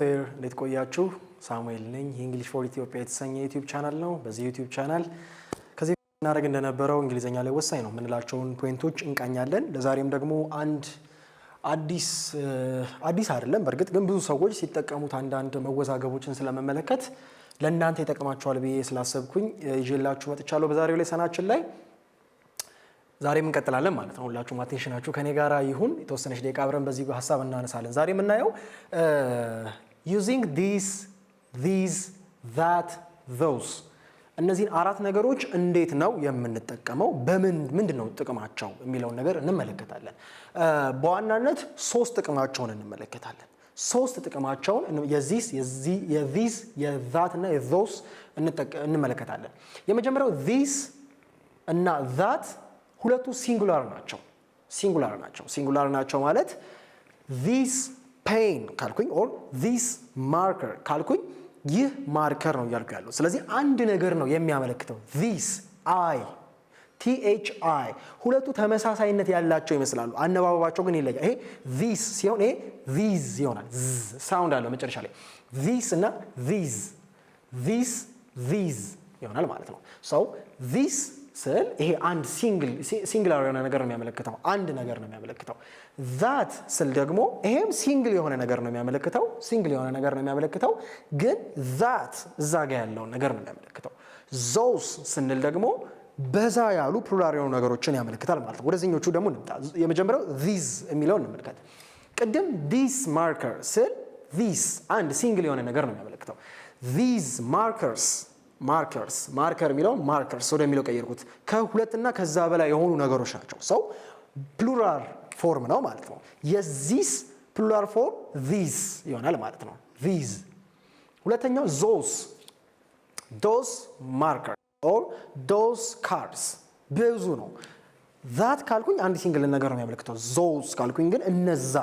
there እንዴት ቆያችሁ ሳሙኤል ነኝ እንግሊሽ ፎር ኢትዮጵያ የተሰኘ ዩቲዩብ ቻናል ነው በዚህ ዩቲዩብ ቻናል ከዚህ እናደርግ እንደነበረው እንግሊዘኛ ላይ ወሳኝ ነው ምንላቸውን ፖይንቶች እንቃኛለን ለዛሬም ደግሞ አንድ አዲስ አይደለም በርግጥ ግን ብዙ ሰዎች ሲጠቀሙት አንድ መወዛገቦችን ስለመመለከት ለእናንተ ይጠቅማችኋል ብዬ ስላሰብኩኝ ይዤላችሁ መጥቻለሁ በዛሬው ላይ ሰናችን ላይ ዛሬ ምን እንቀጥላለን ማለት ነው ሁላችሁም አቴንሽናችሁ ከኔ ጋራ ይሁን የተወሰነች ደቂቃ አብረን በዚህ ሐሳብ እናነሳለን ዛሬ የምናየው using these that those እነዚህን አራት ነገሮች እንዴት ነው የምንጠቀመው ምንድነው ጥቅማቸው የሚለው ነገር እንመለከታለን በዋናነት ሶስት ጥቅማቸውን እንመለከታለን ሶስት ጥቅማቸውን የthese የthat እና የthose እንመለከታለን የመጀመሪያው these እና that ሁለቱ ሲንጉላር ናቸው ማለት this pen ካልኩኝ or this marker ካልኩኝ ይህ ማርከር ነው ያልኩ ያለው ስለዚህ አንድ ነገር ነው የሚያመለክተው this I thi ሁለቱ ተመሳሳይነት ያላቸው ይመስላሉ አነባበባቸው ግን ይለያል ይሄ this ሲሆን ይሄ these ይሆናል ሳውንድ አለው መጨረሻ ላይ this እና these ይሆናል ማለት ነው so this ስል ይሄ አንድ ሲንግላር የሆነ ነገር ነው የሚያመለክተው አንድ ነገር ነው የሚያመለክተው that ስል ደግሞ ይሄም ሲንግል የሆነ ነገር ነው የሚያመለክተው ግን that እዛ ጋር ያለው ነገር ነው የሚያመለክተው those ስንል ደግሞ በዛ ያሉ ፕሉራል የሆኑ ነገሮችን ያመለክታል ማለት ነው ወደዚህኞቹ ደግሞ እንምጣ የመጀመሪያው these የሚለውን እንመልከት ቅድም this marker ስል this አንድ ሲንግል የሆነ ነገር ነው የሚያመለክተው these ማርከር የሚለው ማርከርስ ወደሚለው ቀየርኩት ከሁለትና ከዛ በላይ የሆኑ ነገሮች ናቸው ሰው ፕሉራል ፎርም ነው ማለት ነው የዚስ ፕሉራል ፎርም these ይሆናል ማለት ነው these ሁለተኛው those markers or those cards ብዙ ነው that ካልኩኝ አንድ ሲንግል ነገር ነው የሚያመለክተው those ካልኩኝ ግን እነዛ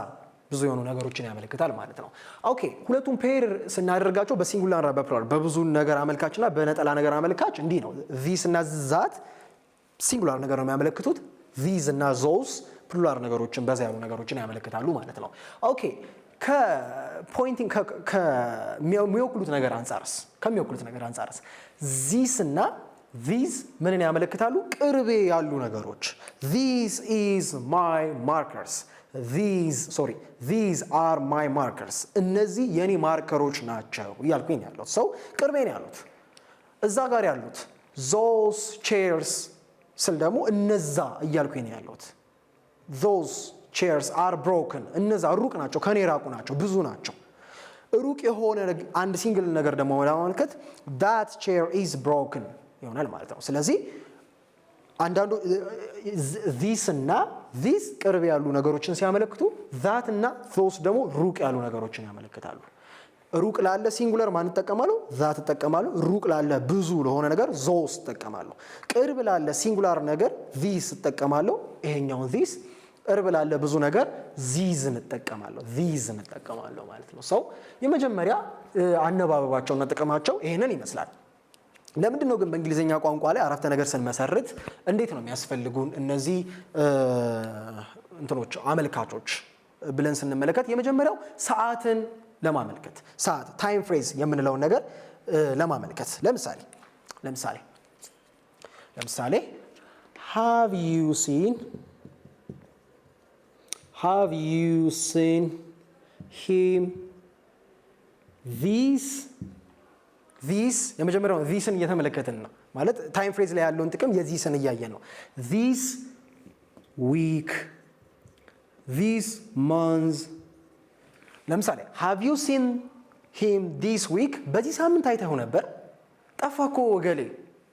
ብዙ የሆኑ ነገሮችን ያመለክታል ማለት ነው ኦኬ ሁለቱም ፔር ስናደርጋቸው በሲንጉላር በፕሉራል በብዙ ነገር አመልካችና በነጠላ ነገር አመልካች እንዲህ ነው this እና that ሲንጉላር ነገር ነው የሚያመለክቱት these እና those ፕሉራል ነገሮችን በዛ ያሉ ነገሮችን ያመለክታሉ ማለት ነው ኦኬ ከፖይንቲንግ ከሚወክሉት ነገር አንፃርስ this እና these ምንን ያመለክታሉ ቅርቤ ያሉ ነገሮች this is my markers these are my markers እነዚህ የኔ ማርከሮች ናቸው ያልኩኝ ያለው ሰው ቅርቤ ነው ያሉት እዛ ጋር ያሉት those chairs ስል ደግሞ እነዛ ያልኩኝ ያሉት those chairs are broken እነዛ ሩቅ ናቸው ከኔ ራቁ ናቸው ብዙ ናቸው ሩቅ የሆነ አንድ ሲንግል ነገር ደግሞ ለማመልከት that chair is broken ይሆናል ማለት ነው ስለዚህ አንዳንዱ this እና this ቅርብ ያሉ ነገሮችን ሲያመለክቱ that እና those ደግሞ ሩቅ ያሉ ነገሮችን ያመለክታሉ ሩቅ ላለ ሲንጉላር ማን ተጠቀማለሁ that ተጠቀማለሁ ሩቅ ላለ ብዙ ለሆነ ነገር those ተጠቀማለሁ ቅርብ ላለ ሲንጉላር ነገር this ተጠቀማለሁ ይሄኛው this ቅርብ ላለ ብዙ ነገር these እንጠቀማለሁ ማለት ነው ሰው የመጀመሪያ አነባበባቸውና ጥቅማቸው ይሄንን ይመስላል ለምንድን ነው ግን በእንግሊዘኛ ቋንቋ ላይ አረፍተ ነገር ስንመሰርት እንዴት ነው የሚያስፈልጉን እነዚህ እንትኖች አመልካቾች ብለን ስንመለከት የመጀመሪያው ሰዓትን ለማመልከት ሰዓት ታይም ፍሬዝ የምንለው ነገር ለማመልከት ለምሳሌ have you seen him these የመጀመሪያው thisን እየተመለከትን ነው ማለት ታይም ፍሬዝ ላይ ያለውን ጥቅም የዚህን እያየን ነው this week this month ለምሳሌ have you seen him this week በዚህ ሳምንት አይተኸው ነበር ጠፋኮ ወገሌ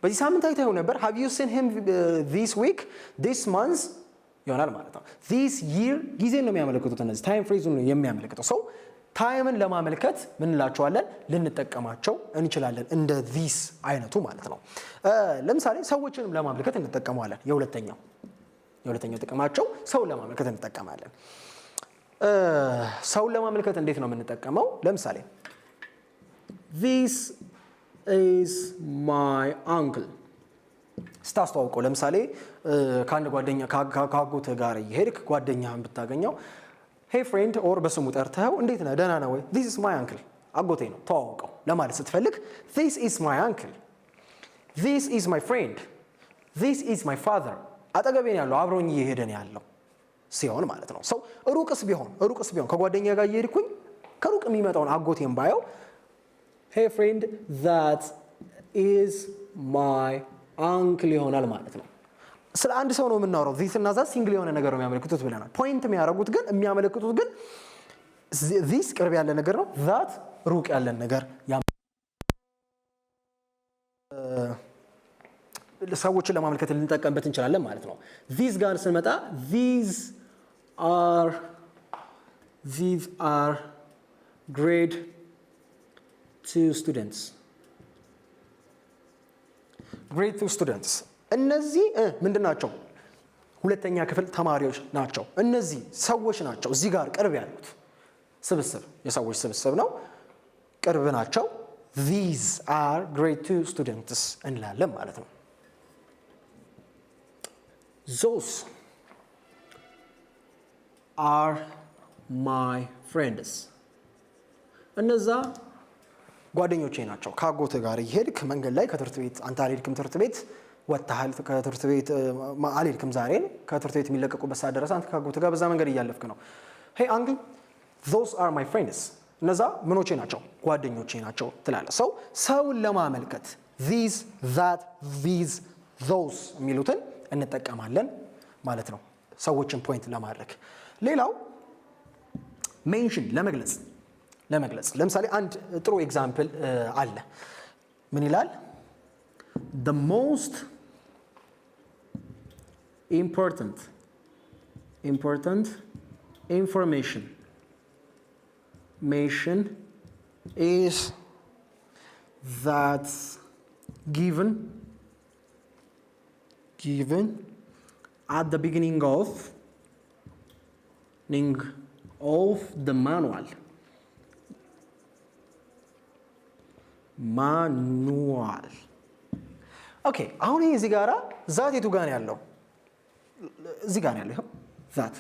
በዚህ ሳምንት አይተኸው ነበር have you seen him this week this month ይሆናል ማለት ነው this year ጊዜን ነው የሚያመለክቱት እነዚህ ታይም ፍሬዙን ነው የሚያመለክተው ሰው ታይምን ለማመልከት ምን እንላቸዋለን ልንጠቀማቸው እንችላለን እንደ this አይነቱ ማለት ነው ለምሳሌ ሰዎችንም ለማመልከት እንጠቀማለን የሁለተኛው ጥቅማቸው ሰው ለማመልከት እንጠቀማለን ሰው ለማመልከት እንዴት ነው የምንጠቀመው ለምሳሌ this is my uncle ስታስተዋውቀው ለምሳሌ ከአንድ ጓደኛ ካጎተ ጋር ይሄድክ ጓደኛህን ብታገኘው hey friend or በስሙ ጠርተው እንዴት ነህ ደህና ነህ ወይ this is my uncle አጎቴ ነው ተዋወቀው ለማለት ስትፈልግ this is my uncle this is my friend this is my father አጠገቤ ነው ያለው አብሮኝ እየሄደ ነው ያለው ሲሆን ማለት ነው ሰው ሩቅስ ቢሆን ከጓደኛ ጋር እየሄድኩኝ ከሩቅ የሚመጣውን አጎቴን ባየው hey friend that is my uncle ይሆናል ማለት ነው ስለ አንድ ሰው ነው የምናወራው this እና that ሲንግል የሆነ ነገር ነው የሚያመለክቱት ብለናል ፖይንት የሚያመለክቱት ግን this ቅርብ ያለ ነገር ነው that ሩቅ ያለ ነገር ሰዎችን ለማመልከት ልንጠቀምበት እንችላለን ማለት ነው these ጋር ስንመጣ these are grade 2 students grade 2 students እነዚህ ምንድናቸው ሁለተኛ ክፍል ተማሪዎች ናቸው እነዚህ ሰዎች ናቸው እዚህ ጋር ቅርብ ያሉት ስብስብ የሰዎች ስብስብ ነው ቅርብ ናቸው these are grade 2 students እንላለን ማለት ነው those are my friends እነዛ ጓደኞቼ ናቸው ካጎተ ጋር ይሄድክ መንገድ ላይ ከትርት ቤት አንተ አልሄድክም ትርት ቤት ወጣሃል ከትርት ቤት አልሄድክም ዛሬ ከትርት ቤት የሚለቀቁበት ሰዓት ደረሰ አንተ ካጎተ ጋር በዛ መንገድ እያለፍክ ነው hey uncle those are my friends እነዛ ምኖቼ ናቸው ጓደኞቼ ናቸው ትላለህ ሰውን ለማመልከት these that these those የሚሉትን እንጠቀማለን ማለት ነው ሰዎችን ፖይንት ለማድረግ ሌላው ሜንሽን ለመግለጽ ለምሳሌ አንድ ጥሩ ኤግዛምፕል አለ ምን ይላል the most important information is that given at the beginning of the manual ኦኬ አሁን ይሄ እዚህ ጋራ ዛት የቱ ጋር ያለው እዚህ ጋር ያለው ዛት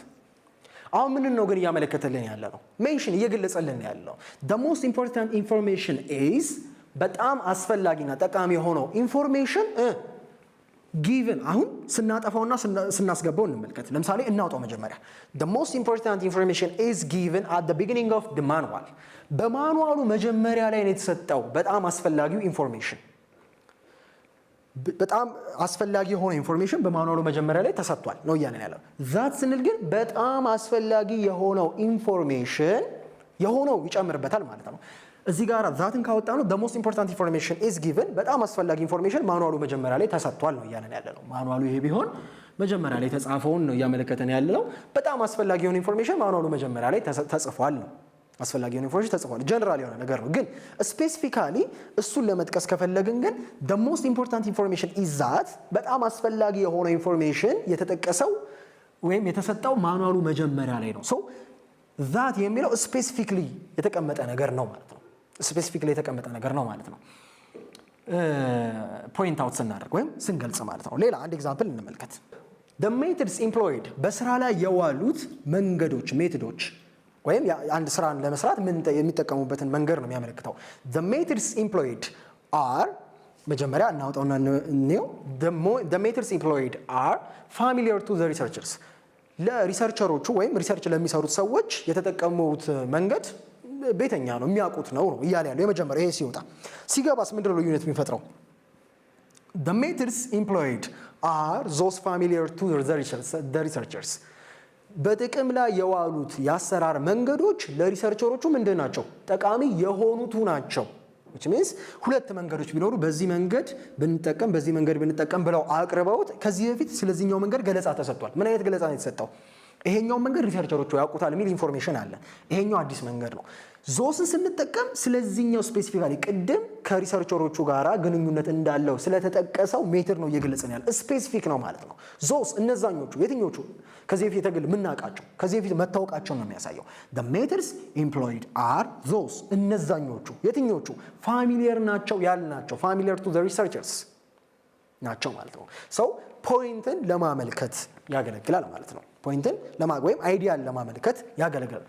አሁን ምን ነው ግን ያመለከተልን ያለ ነው ሜንሽን እየገለጸልን ያለው the most important information is በጣም አስፈላጊና ጠቃሚ የሆነው ኢንፎርሜሽን given አሁን ስናጠፋውና ስናስገባው እንመልከት ለምሳሌ እናውጣው መጀመሪያ the most important information is given at the beginning of the manual በማኑዋሉ መጀመሪያ ላይ ነው የተሰጠው በጣም አስፈላጊው ኢንፎርሜሽን በጣም አስፈላጊ የሆነ ኢንፎርሜሽን በማኑዋሉ መጀመሪያ ላይ ተሰጥቷል ነው ያንን ያለው ዛት ስንል ግን በጣም አስፈላጊ የሆነው ኢንፎርሜሽን የሆነው ይጨምርበታል ማለት ነው እዚህ ጋር ዛትን ካወጣ ነው the most important information is given በጣም አስፈላጊ ኢንፎርሜሽን ማኑዋሉ መጀመሪያ ላይ ተሰጥቷል ነው ያንን ያለው ማኑዋሉ ይሄ ቢሆን መጀመሪያ ላይ ተጻፈውን ነው ያመለከተን ያለው በጣም አስፈላጊ የሆነ ኢንፎርሜሽን ማኑዋሉ መጀመሪያ ላይ ተጽፏል ነው አስፈላጊ የሆነ ኢንፎርሜሽን ተጽፏል ጀነራል የሆነ ነገር ነው ግን ስፔሲፊካሊ እሱን ለመጥቀስ ከፈለግን ግን the most important information is that በጣም አስፈላጊ የሆነ ኢንፎርሜሽን የተጠቀሰው ወይም የተሰጠው ማኑዋሉ መጀመሪያ ላይ ነው that የሚለው ስፔሲፊክሊ የተቀመጠ ነገር ነው ማለት ነው ስፔሲፊክሊ የተቀመጠ ነገር ነው ማለት ነው ፖይንት አውት ስናደርግ ወይም ስንገልጽ ማለት ነው ሌላ አንድ ኤግዛምፕል እንመልከት the methods employed በስራ ላይ የዋሉት መንገዶች ሜቶዶች ወይም አንድ ስራን ለመስራት ምን የሚጠቀሙበትን መንገድ ነው የሚያመለክተው the methods employed are መጀመሪያ እናውጣውና ነው the methods employed are familiar to the researchers ለሪሰርቸሮቹ ወይም ሪሰርች ለሚሰሩት ሰዎች የተጠቀሙት መንገድ ቤተኛ ነው የሚያውቁት ነው ይያል ያለው የመጀመሪያ ይሄ ሲገባስ ምንድነው ልዩነት የሚፈጥረው the methods employed are those familiar to the researchers በጥቅም ላይ የዋሉት ያሰራር መንገዶች ለሪሰርቸሮቹ ምንድናቸው ጠቃሚ የሆኑት ናቸው which means ሁለት መንገዶች ቢኖሩ በዚህ መንገድ ብንጠቀም በዚህ መንገድ ብንጠቀም ብለው አቅርበውት ከዚህ በፊት ስለዚህኛው መንገድ ገለጻ ተሰጥቷል ምን አይነት ገለጻ ነው የተሰጠው ይሄኛው መንገድ ሪሰርቸሮቹ ያውቁታል የሚል ኢንፎርሜሽን አለ ይሄኛው አዲስ መንገድ ነው ዞስን ስንጠቀም ስለዚህኛው ስፔሲፊካሊ ቅድም ከሪሰርቸሮቹ ጋራ ግንኙነት እንዳለው ስለተጠቀሰው ሜተድ ነው እየገለጸን ያለ ስፔሲፊክ ነው ማለት ነው ዞስ እነዛኞቹ የትኞቹ ከዚህ በፊት የተገለ ምናቃቸው ከዚህ በፊት መታወቃቸው ነው የሚያሳየው the methods employed are those እነዛኞቹ የትኞቹ ፋሚሊየር ናቸው ያልናቸው familiar to the researchers ናቸው ማለት ነው ፖይንትን ለማመልከት ያገለግላል ማለት ነው ፖይንትን ወይም አይዲያን ለማመልከት ያገለግላል።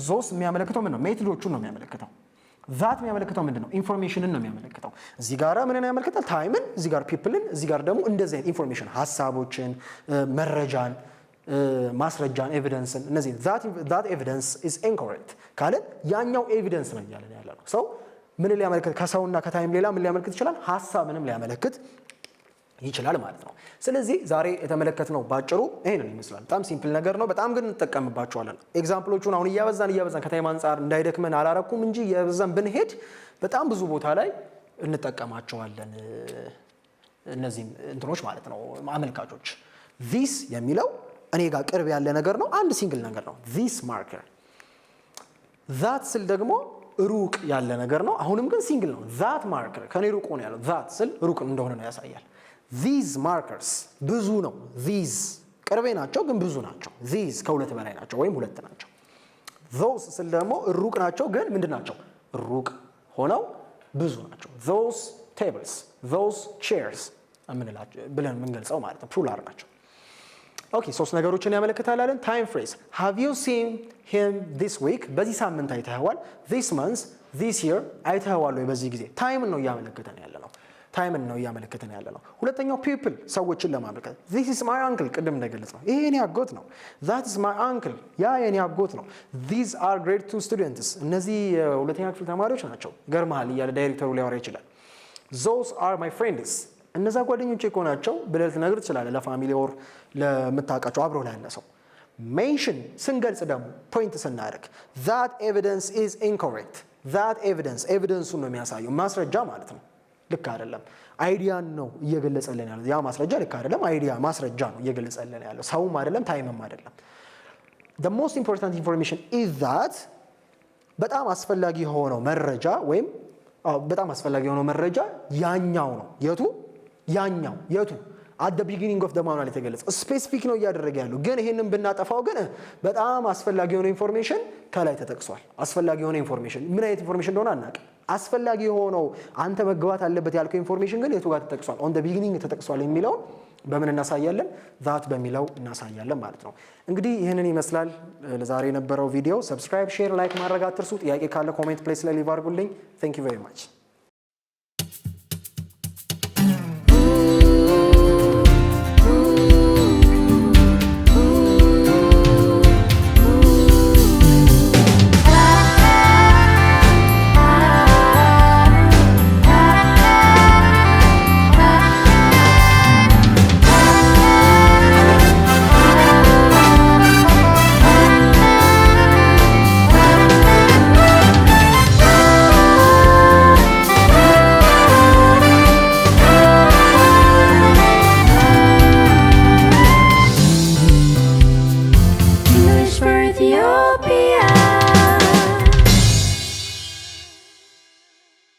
ዞስ የሚያመለክተው ምን ነው? ሜቶዶቹን ነው የሚያመለክተው። ዛት የሚያመለክተው ምንድን ነው? ኢንፎርሜሽንን ነው የሚያመለክተው። እዚህ ጋር ምንን ያመለክታል? ታይምን፣ እዚህ ጋር ፒፕልን፣ እዚህ ጋር ደግሞ እንደዚህ አይነት ኢንፎርሜሽን ሀሳቦችን፣ መረጃን፣ ማስረጃን፣ ኤቪደንስን እነዚህ that evidence is incorrect ካለን ያኛው ኤቪደንስ ነው እያለን ያለ ነው። ሰው ምን ሊያመለክት ከሰውና ከታይም ሌላ ምን ሊያመለክት ይችላል? ሀሳብንም ሊያመለክት ይችላል ማለት ነው። ስለዚህ ዛሬ የተመለከትነው ባጭሩ ይሄንን ይመስላል። በጣም ሲምፕል ነገር ነው፣ በጣም ግን እንጠቀምባቸዋለን። ኤግዛምፕሎቹን አሁን እያበዛን ከታይም አንፃር እንዳይደክመን አላረኩም እንጂ እያበዛን ብንሄድ በጣም ብዙ ቦታ ላይ እንጠቀማቸዋለን እነዚህን እንትኖች ማለት ነው አመልካቾች። this የሚለው እኔ ጋር ቅርብ ያለ ነገር ነው፣ አንድ ሲንግል ነገር ነው this marker። that ስል ደግሞ ሩቅ ያለ ነገር ነው፣ አሁንም ግን ሲንግል ነው that marker። ከኔ ሩቅ ነው ያለው that ስል ሩቅ እንደሆነ ነው ያሳያል። these markers ብዙ ነው። these ቅርቤ ናቸው ግን ብዙ ናቸው። these ከሁለት በላይ ናቸው ወይም ሁለት ናቸው። those ስል ደግሞ ሩቅ ናቸው ግን ምንድን ናቸው? ሩቅ ሆነው ብዙ ናቸው። those tables those chairs ብለን የምንገልጸው ማለት ነው ፕሉራል ናቸው። ኦኬ ሶስት ነገሮችን ያመለክታል አለን። ታይም ፍሬዝ have you seen him this week? በዚህ ሳምንት አይተኸዋል። this month this year አይተኸዋል ወይ? በዚህ ጊዜ ታይምን ነው እያመለከተን ያለ ነው። ታይምን ነው እያመለከተን ያለ ነው። ሁለተኛው people ሰዎችን ለማመልከት this is my uncle ቅድም እንደገለጽ ነው። ይሄ የኔ አጎት ነው። that is my uncle ያ የኔ አጎት ነው። these are grade 2 students እነዚህ የሁለተኛ ክፍል ተማሪዎች ናቸው። ገርመሃል እያለ ዳይሬክተሩ ሊያወራ ይችላል። those are my friends እነዛ ጓደኞቼ እኮ ናቸው ብለህ ልትነግር ትችላለህ ለፋሚሊ ኦር ለምታውቃቸው አብሮ ላይ ያለ ሰው። ሜንሽን ስንገልጽ ደግሞ ፖይንት ስናደርግ that evidence is incorrect that evidence ኤቪደንሱን ነው የሚያሳየው ማስረጃ ማለት ነው። ልክ አይደለም። አይዲያን ነው እየገለጸልን ያለው። ያ ማስረጃ ልክ አይደለም። አይዲያ ማስረጃ ነው እየገለጸልን ያለው። ሰውም አይደለም ታይምም አይደለም። the most important information is that በጣም አስፈላጊ የሆነው መረጃ ወይም በጣም አስፈላጊ የሆነው መረጃ ያኛው ነው። የቱ? ያኛው የቱ? at the beginning of the manual የተገለጸ ስፔሲፊክ ነው እያደረገ ያለው። ግን ይሄንን ብናጠፋው ግን በጣም አስፈላጊ የሆነ ኢንፎርሜሽን ከላይ ተጠቅሷል። አስፈላጊ የሆነ ኢንፎርሜሽን ምን አይነት ኢንፎርሜሽን እንደሆነ አናውቅም። አስፈላጊ የሆነው አንተ መግባት አለበት ያልከው ኢንፎርሜሽን ግን የቱ ጋር ተጠቅሷል? on the beginning ተጠቅሷል የሚለውን በምን እናሳያለን? that በሚለው እናሳያለን ማለት ነው። እንግዲህ ይሄንን ይመስላል ለዛሬ የነበረው ቪዲዮ። ሰብስክራይብ፣ ሼር፣ ላይክ ማድረግ አትርሱ። ጥያቄ ካለ ኮሜንት ፕሌስ ላይ ሊቭ አድርጉልኝ። thank you very much